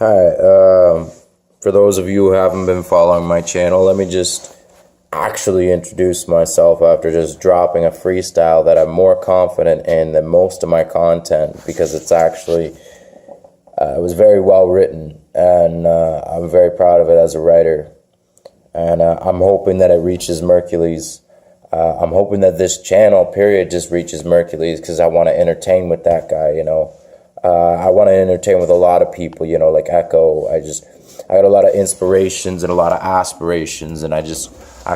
Hi, for those of you who haven't been following my channel, let me just actually introduce myself after just dropping a freestyle that I'm more confident in than most of my content because it's actually, it was very well written and I'm very proud of it as a writer. And I'm hoping that it reaches Mercules. I'm hoping that this channel, period, just reaches Mercules because I want to entertain with that guy, you know. I want to entertain with a lot of people, you know, like Echo. I got a lot of inspirations and a lot of aspirations, and I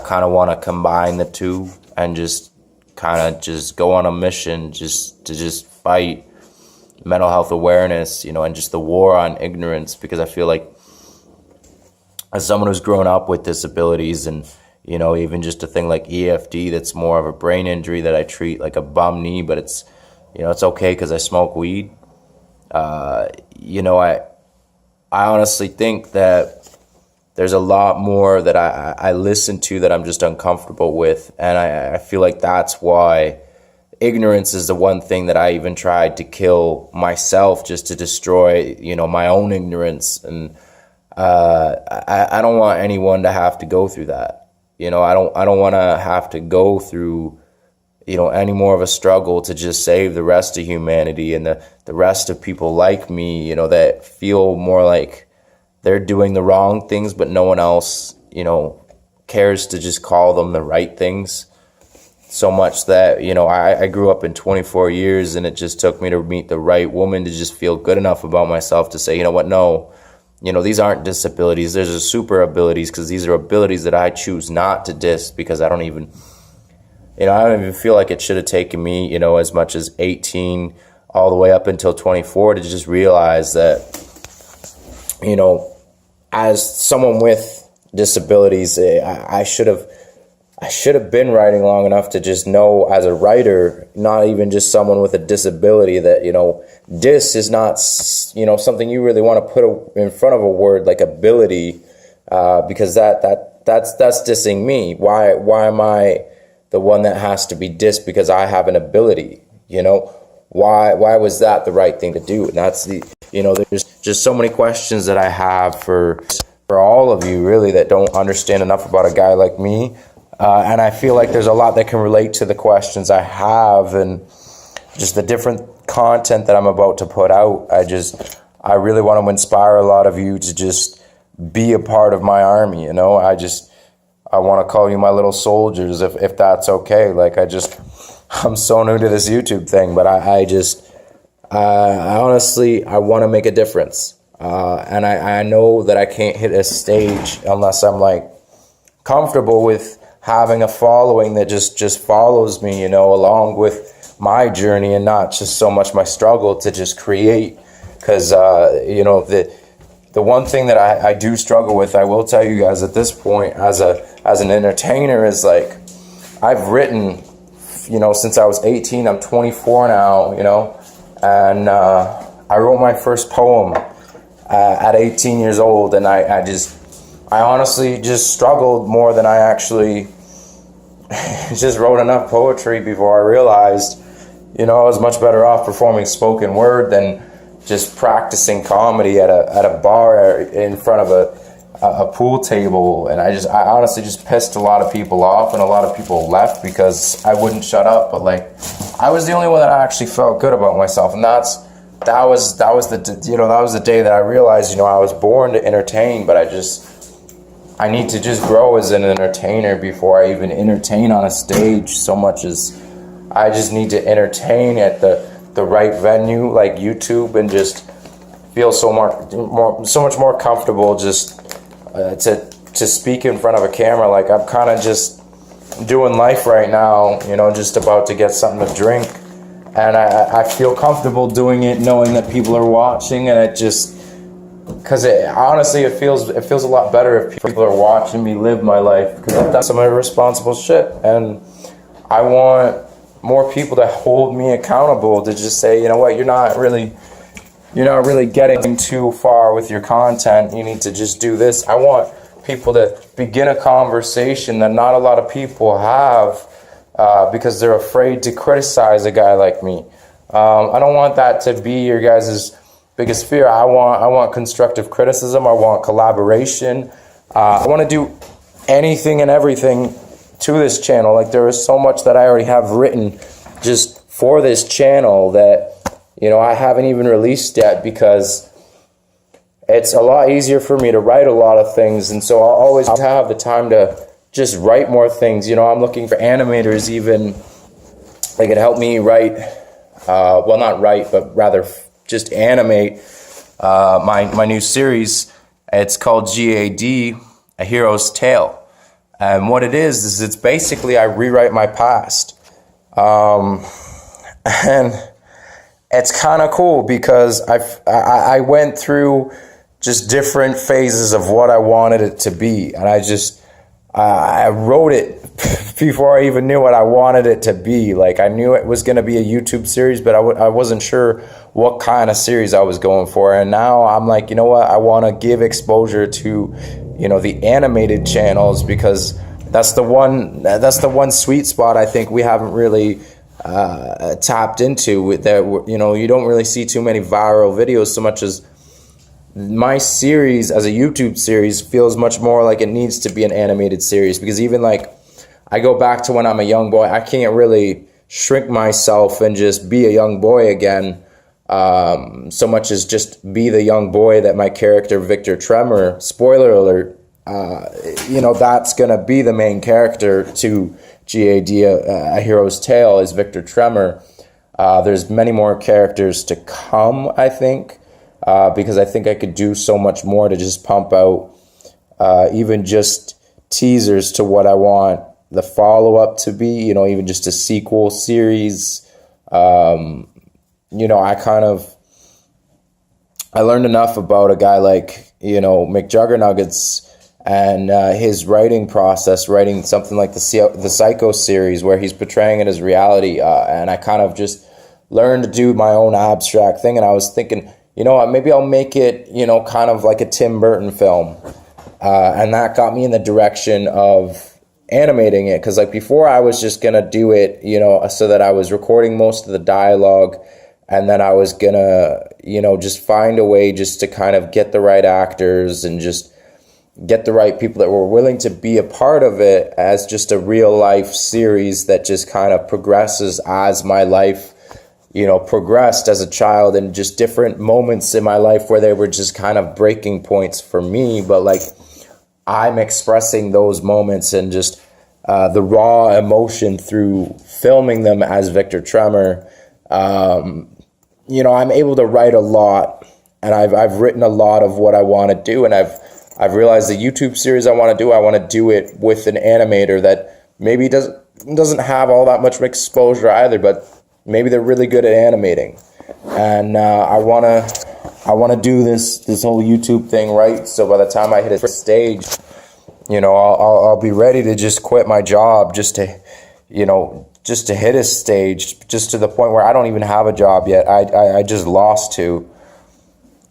kind of want to combine the two and just kind of just go on a mission to fight mental health awareness, you know, and just the war on ignorance, because I feel like as someone who's grown up with disabilities and, you know, even just a thing like EFD that's more of a brain injury that I treat like a bum knee, but it's, you know, it's okay because I smoke weed. You know, I honestly think that there's a lot more that I listen to that I'm just uncomfortable with, and I feel like that's why ignorance is the one thing that I even tried to kill myself, just to destroy, you know, my own ignorance. And I don't want anyone to have to go through that. You know, I don't want to have to go through, you know, any more of a struggle to just save the rest of humanity and the rest of people like me, you know, that feel more like they're doing the wrong things, but no one else, you know, cares to just call them the right things. So much that, you know, I grew up in 24 years and it just took me to meet the right woman to just feel good enough about myself to say, you know what, no, you know, these aren't disabilities. There's a super abilities, because these are abilities that I choose not to dis, because I don't even feel like it should have taken me, you know, as much as 18 all the way up until 24 to just realize that, you know, as someone with disabilities, I should have been writing long enough to just know as a writer, not even just someone with a disability, that, you know, dis is not, you know, something you really want to put in front of a word like ability, because that's dissing me. Why am I the one that has to be dissed because I have an ability? You know, why was that the right thing to do? And that's the, you know, there's just so many questions that I have for all of you really that don't understand enough about a guy like me. And I feel like there's a lot that can relate to the questions I have and just the different content that I'm about to put out. I really want to inspire a lot of you to just be a part of my army, you know. I want to call you my little soldiers, if that's okay. Like, I'm so new to this YouTube thing, but I honestly, I want to make a difference. And I know that I can't hit a stage unless I'm like comfortable with having a following that just follows me, you know, along with my journey, and not just so much my struggle to just create. Because, you know, the one thing that I do struggle with, I will tell you guys at this point, as an entertainer, is like, I've written, you know, since I was 18. I'm 24 now, you know, and I wrote my first poem at 18 years old, and I honestly just struggled more than I actually just wrote enough poetry before I realized, you know, I was much better off performing spoken word than just practicing comedy at a bar in front of a pool table. And I honestly just pissed a lot of people off, and a lot of people left because I wouldn't shut up. But like, I was the only one that actually felt good about myself, and that was the day that I realized, you know, I was born to entertain, but I need to just grow as an entertainer before I even entertain on a stage, so much as I just need to entertain at the right venue like YouTube, and just feel so much more comfortable just to speak in front of a camera. Like, I'm kind of just doing life right now, you know, just about to get something to drink, and I feel comfortable doing it knowing that people are watching, and it just, because honestly it feels a lot better if people are watching me live my life, because I've done some irresponsible shit, and I want more people to hold me accountable, to just say, you know what, you're not really getting too far with your content. You need to just do this. I want people to begin a conversation that not a lot of people have, because they're afraid to criticize a guy like me. I don't want that to be your guys' biggest fear. I want constructive criticism. I want collaboration. I want to do anything and everything to this channel. Like, there is so much that I already have written just for this channel that, you know, I haven't even released yet, because it's a lot easier for me to write a lot of things. And so I'll always have the time to just write more things. You know, I'm looking for animators even that could help me write, well, not write, but rather just animate my new series. It's called GAD, A Hero's Tale. And what it is it's basically I rewrite my past. And it's kind of cool because I went through just different phases of what I wanted it to be. And I wrote it before I even knew what I wanted it to be. Like, I knew it was going to be a YouTube series, but I wasn't sure what kind of series I was going for. And now I'm like, you know what? I want to give exposure to, you know, the animated channels, because that's the one sweet spot I think we haven't really tapped into. With that, you know, you don't really see too many viral videos so much as my series as a YouTube series feels much more like it needs to be an animated series. Because even like, I go back to when I'm a young boy, I can't really shrink myself and just be a young boy again, so much as just be the young boy that my character Victor Tremor, spoiler alert, you know, that's gonna be the main character to GAD, A Hero's Tale, is Victor Tremor. There's many more characters to come, I think, because I think I could do so much more to just pump out even just teasers to what I want the follow-up to be, you know, even just a sequel series. You know, I learned enough about a guy like, you know, McJuggernuggets and his writing process, writing something like the Psycho series, where he's portraying it as reality. And I kind of just learned to do my own abstract thing. And I was thinking, you know what, maybe I'll make it, you know, kind of like a Tim Burton film. And that got me in the direction of animating it. Because like before, I was just going to do it, you know, so that I was recording most of the dialogue. And then I was going to, you know, just find a way just to kind of get the right actors and just get the right people that were willing to be a part of it as just a real life series that just kind of progresses as my life, you know, progressed as a child, and just different moments in my life where they were just kind of breaking points for me. But like, I'm expressing those moments and just the raw emotion through filming them as Victor Tremor. You know, I'm able to write a lot, and I've written a lot of what I want to do, and I've realized the YouTube series I want to do it with an animator that maybe doesn't have all that much exposure either, but maybe they're really good at animating. And I want to do this whole YouTube thing right, so by the time I hit a stage, you know, I'll be ready to just quit my job just to, you know, just to hit a stage, just to the point where I don't even have a job yet. I just lost to.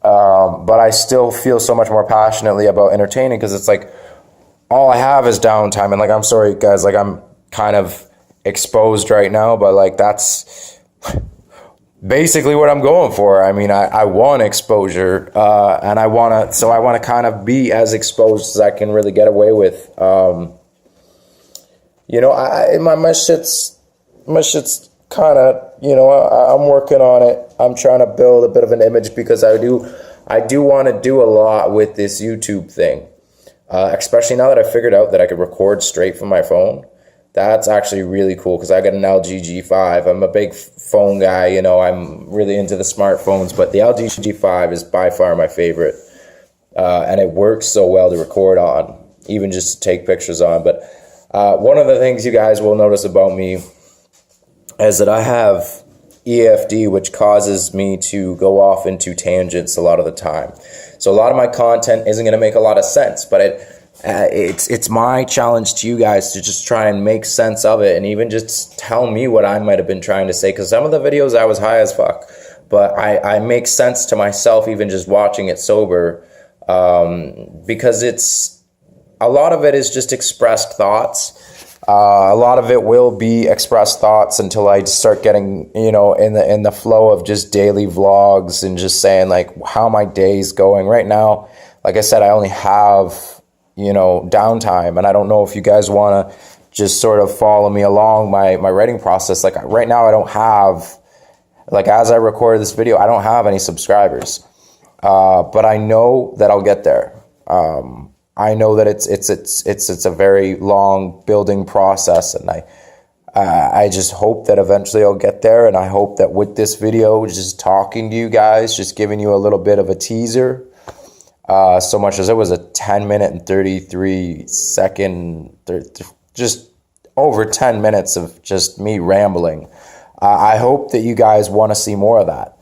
But I still feel so much more passionately about entertaining, because it's like all I have is downtime. And like, I'm sorry guys, like I'm kind of exposed right now, but like that's basically what I'm going for. I mean, I want exposure, and I want to kind of be as exposed as I can really get away with. You know, my shit's kind of, you know, I'm working on it. I'm trying to build a bit of an image, because I do want to do a lot with this YouTube thing, especially now that I figured out that I could record straight from my phone. That's actually really cool, because I got an LG G5. I'm a big phone guy, you know, I'm really into the smartphones, but the LG G5 is by far my favorite, and it works so well to record on, even just to take pictures on. But one of the things you guys will notice about me is that I have EFD, which causes me to go off into tangents a lot of the time. So a lot of my content isn't going to make a lot of sense, but it's my challenge to you guys to just try and make sense of it, and even just tell me what I might have been trying to say, because some of the videos I was high as fuck, but I make sense to myself even just watching it sober, because a lot of it is just expressed thoughts. A lot of it will be expressed thoughts until I start getting, in the flow of just daily vlogs and just saying like how my day's going. Right now, like I said, I only have, downtime, and I don't know if you guys want to just sort of follow me along my writing process. Like right now, I don't have, like as I recorded this video, I don't have any subscribers, but I know that I'll get there. I know that it's a very long building process, and I just hope that eventually I'll get there. And I hope that with this video, just talking to you guys, just giving you a little bit of a teaser, so much as it was a 10-minute and 33-second, just over 10 minutes of just me rambling. I hope that you guys want to see more of that,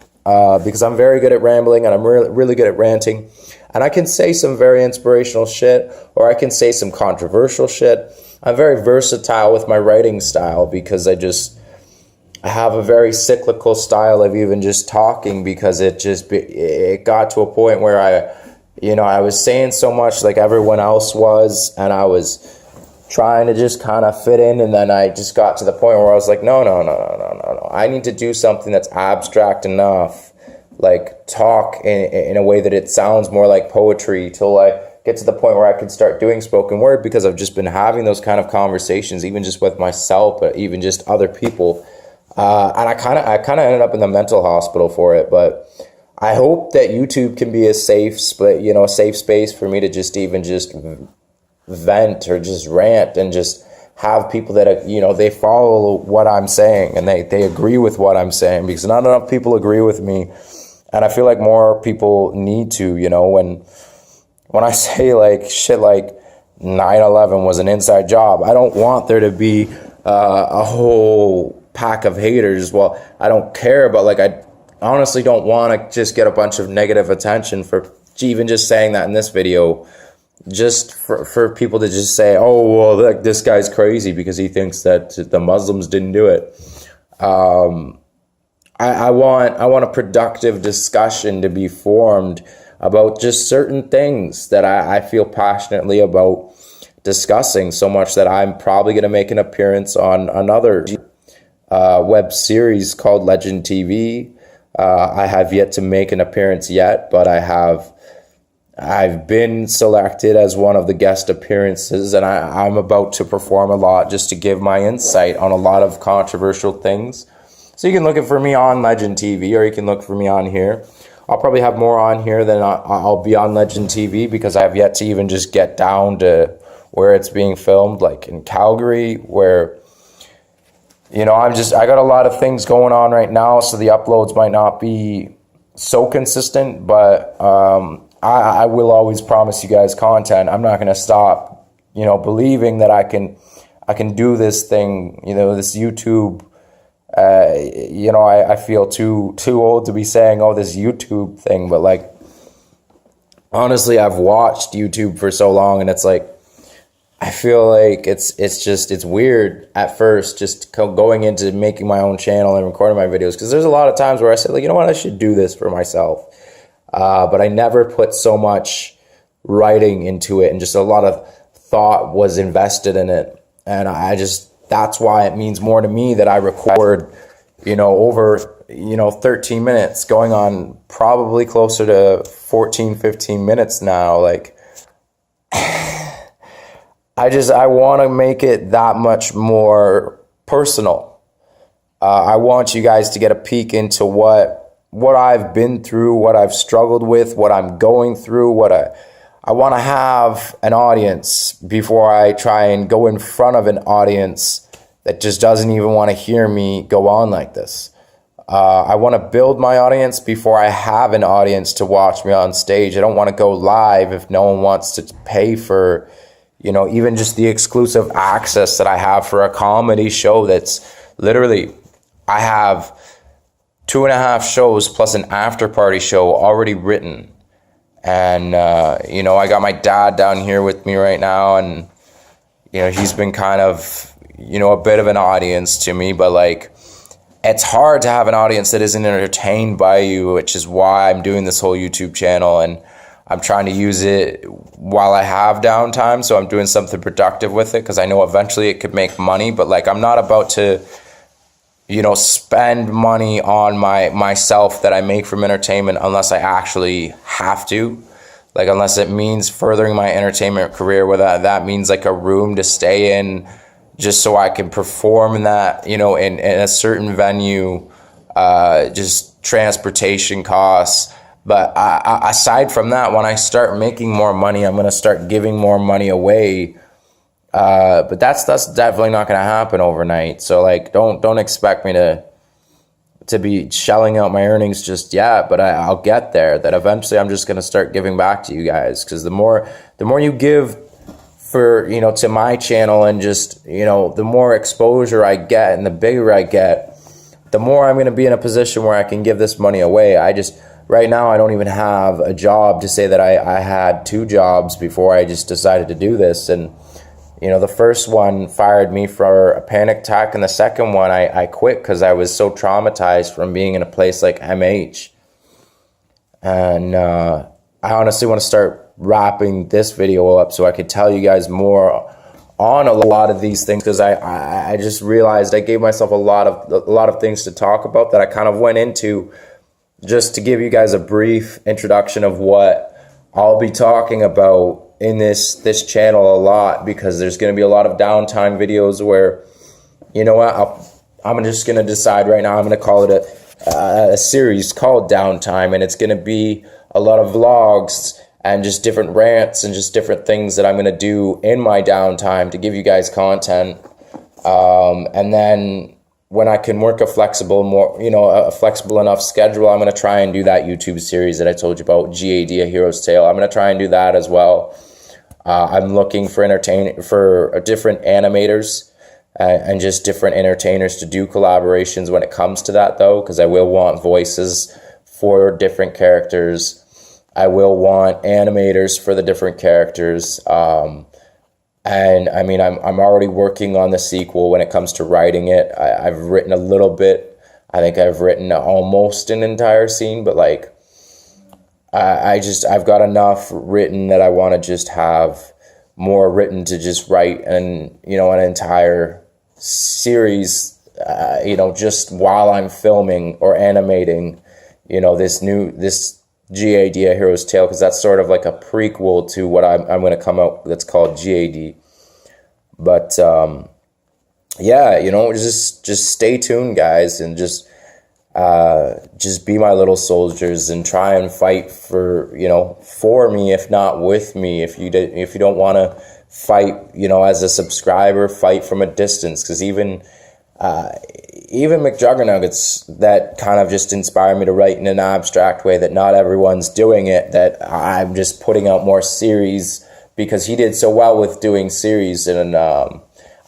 because I'm very good at rambling, and I'm really good at ranting. And I can say some very inspirational shit, or I can say some controversial shit. I'm very versatile with my writing style, because I have a very cyclical style of even just talking, because it got to a point where I was saying so much like everyone else was, and I was trying to just kind of fit in, and then I just got to the point where I was like, no. I need to do something that's abstract enough, like talk in a way that it sounds more like poetry, till I get to the point where I can start doing spoken word, because I've just been having those kind of conversations, even just with myself, but even just other people. And I kind of ended up in the mental hospital for it, but I hope that YouTube can be a safe space for me to just vent or just rant, and just have people that, they follow what I'm saying, and they agree with what I'm saying, because not enough people agree with me. And I feel like more people need to, when I say like shit like 9/11 was an inside job, I don't want there to be a whole pack of haters. Well, I don't care, but like I honestly don't want to just get a bunch of negative attention for even just saying that in this video, just for people to just say, oh, well, this guy's crazy because he thinks that the Muslims didn't do it. I want a productive discussion to be formed about just certain things that I feel passionately about discussing, so much that I'm probably going to make an appearance on another web series called Legend TV. I have yet to make an appearance yet, but I've been selected as one of the guest appearances, and I'm about to perform a lot just to give my insight on a lot of controversial things. So you can look for me on Legend TV, or you can look for me on here. I'll probably have more on here than I'll be on Legend TV, because I have yet to even just get down to where it's being filmed, like in Calgary, where, I got a lot of things going on right now, so the uploads might not be so consistent, but I will always promise you guys content. I'm not going to stop, believing that I can do this thing, this YouTube. I feel too old to be saying, oh, this YouTube thing, but like, honestly, I've watched YouTube for so long, and it's like, I feel like it's weird at first, just going into making my own channel and recording my videos, because there's a lot of times where I say, like, you know what, I should do this for myself, but I never put so much writing into it, and just a lot of thought was invested in it, and that's why it means more to me that I record, over, 13 minutes, going on probably closer to 14, 15 minutes now. Like, I want to make it that much more personal. I want you guys to get a peek into what I've been through, what I've struggled with, what I'm going through, I want to have an audience before I try and go in front of an audience that just doesn't even want to hear me go on like this. I want to build my audience before I have an audience to watch me on stage. I don't want to go live if no one wants to pay for, even just the exclusive access that I have for a comedy show that's literally, I have 2.5 shows plus an after party show already written. And, I got my dad down here with me right now, and, he's been kind of, a bit of an audience to me, but like, it's hard to have an audience that isn't entertained by you, which is why I'm doing this whole YouTube channel. And I'm trying to use it while I have downtime, so I'm doing something productive with it, because I know eventually it could make money. But like, I'm not about to, you know, spend money on myself that I make from entertainment unless I actually have to. Like, unless it means furthering my entertainment career, whether that means like a room to stay in just so I can perform in that, you know, in a certain venue, just transportation costs. But aside from that, when I start making more money, I'm going to start giving more money away. But that's definitely not going to happen overnight. So like, don't expect me to be shelling out my earnings just yet, but I'll get there. That eventually I'm just going to start giving back to you guys, because the more you give for, you know, to my channel, and just, you know, the more exposure I get and the bigger I get, the more I'm going to be in a position where I can give this money away. Right now, I don't even have a job to say that I had 2 jobs before I just decided to do this. And, you know, the first one fired me for a panic attack, and the second one I quit because I was so traumatized from being in a place like MH. And I honestly want to start wrapping this video up so I could tell you guys more on a lot of these things, because I just realized I gave myself a lot of things to talk about that I kind of went into just to give you guys a brief introduction of what I'll be talking about in this channel a lot, because there's going to be a lot of downtime videos where, you know what, I'm just going to decide right now, I'm going to call it a series called Downtime, and it's going to be a lot of vlogs and just different rants and just different things that I'm going to do in my downtime to give you guys content. And then when I can work a flexible enough schedule, I'm going to try and do that YouTube series that I told you about, GAD, A Hero's Tale. I'm going to try and do that as well. I'm looking for different animators and just different entertainers to do collaborations when it comes to that, though, because I will want voices for different characters. I will want animators for the different characters. And I mean, I'm already working on the sequel when it comes to writing it. I've written a little bit. I think I've written almost an entire scene, but like, I've got enough written that I want to just have more written to just write, and, you know, an entire series, you know, just while I'm filming or animating, you know, this GAD, A Hero's Tale, because that's sort of like a prequel to what I'm going to come out that's called GAD. But yeah, you know, just stay tuned, guys, and just be my little soldiers and try and fight for me, if not with me. If you don't want to fight, you know, as a subscriber, fight from a distance, because even McJuggernuggets, that kind of just inspired me to write in an abstract way that not everyone's doing it, that I'm just putting out more series because he did so well with doing series. And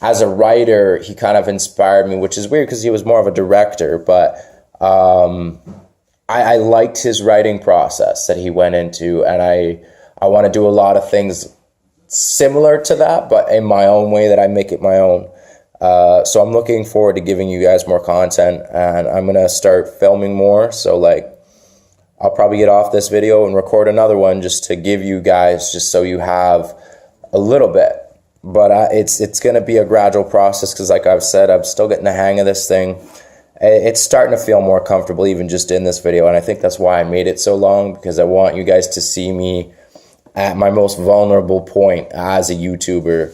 as a writer, he kind of inspired me, which is weird because he was more of a director, but I liked his writing process that he went into, and I want to do a lot of things similar to that, but in my own way, that I make it my own. So I'm looking forward to giving you guys more content, and I'm going to start filming more. So like, I'll probably get off this video and record another one just to give you guys, just so you have a little bit. But it's going to be a gradual process, because like I've said, I'm still getting the hang of this thing. It's starting to feel more comfortable even just in this video, and I think that's why I made it so long, because I want you guys to see me at my most vulnerable point as a YouTuber.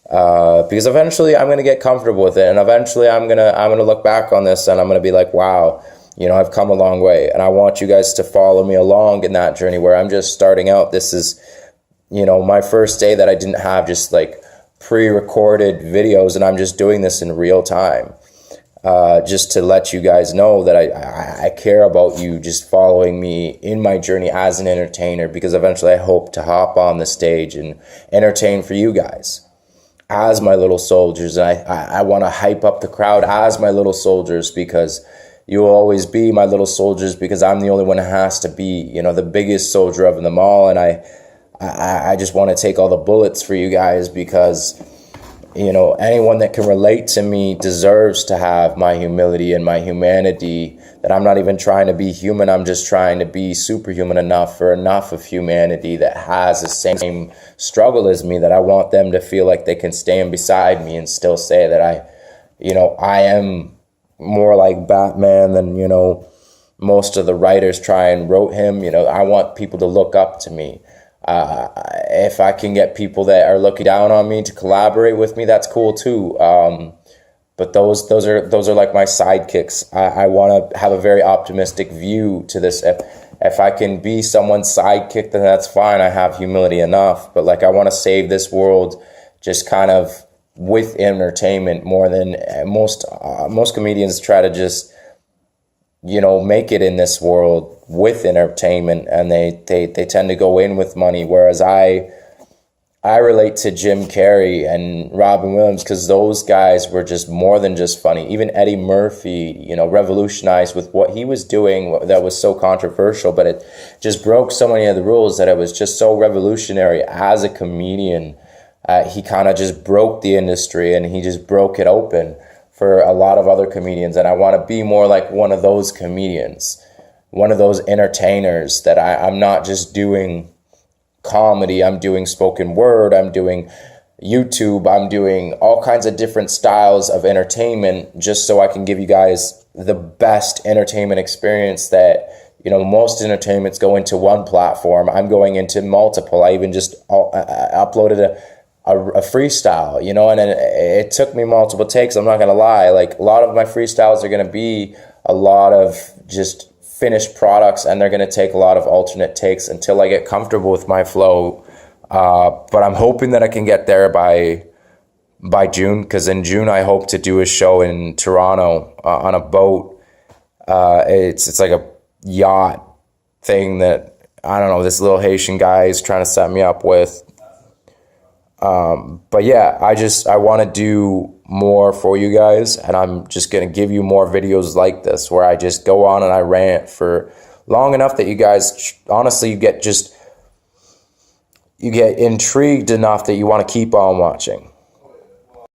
Because eventually I'm going to get comfortable with it, and eventually I'm going to look back on this and I'm going to be like, wow, you know, I've come a long way. And I want you guys to follow me along in that journey where I'm just starting out. This is, you know, my first day that I didn't have just like pre-recorded videos, and I'm just doing this in real time. Just to let you guys know that I care about you just following me in my journey as an entertainer, because eventually I hope to hop on the stage and entertain for you guys as my little soldiers. And I want to hype up the crowd as my little soldiers, because you will always be my little soldiers, because I'm the only one who has to be, you know, the biggest soldier of them all. And I just want to take all the bullets for you guys, because, you know, anyone that can relate to me deserves to have my humility and my humanity that I'm not even trying to be human. I'm just trying to be superhuman enough for enough of humanity that has the same struggle as me, that I want them to feel like they can stand beside me and still say that I am more like Batman than, most of the writers try and wrote him. I want people to look up to me. If I can get people that are looking down on me to collaborate with me, that's cool too. But those are like my sidekicks. I want to have a very optimistic view to this. If I can be someone's sidekick, then that's fine. I have humility enough. But like, I want to save this world just kind of with entertainment more than most comedians try to just make it in this world with entertainment, and they tend to go in with money, whereas I relate to Jim Carrey and Robin Williams because those guys were just more than just funny. Even Eddie Murphy, revolutionized with what he was doing that was so controversial, but it just broke so many of the rules that it was just so revolutionary as a comedian. He kind of just broke the industry, and he just broke it open for a lot of other comedians. And I want to be more like one of those comedians, one of those entertainers, that I'm not just doing comedy, I'm doing spoken word, I'm doing YouTube, I'm doing all kinds of different styles of entertainment just so I can give you guys the best entertainment experience. That most entertainments go into one platform. I'm going into multiple. I even just uploaded a freestyle, and it took me multiple takes. I'm not gonna lie, like a lot of my freestyles are gonna be a lot of just finished products, and they're gonna take a lot of alternate takes until I get comfortable with my flow. But I'm hoping that I can get there by June, because in June I hope to do a show in Toronto on a boat. It's like a yacht thing that, I don't know, this little Haitian guy is trying to set me up with. But yeah, I want to do more for you guys, and I'm just going to give you more videos like this where I just go on and I rant for long enough that you guys, honestly, you get intrigued enough that you want to keep on watching.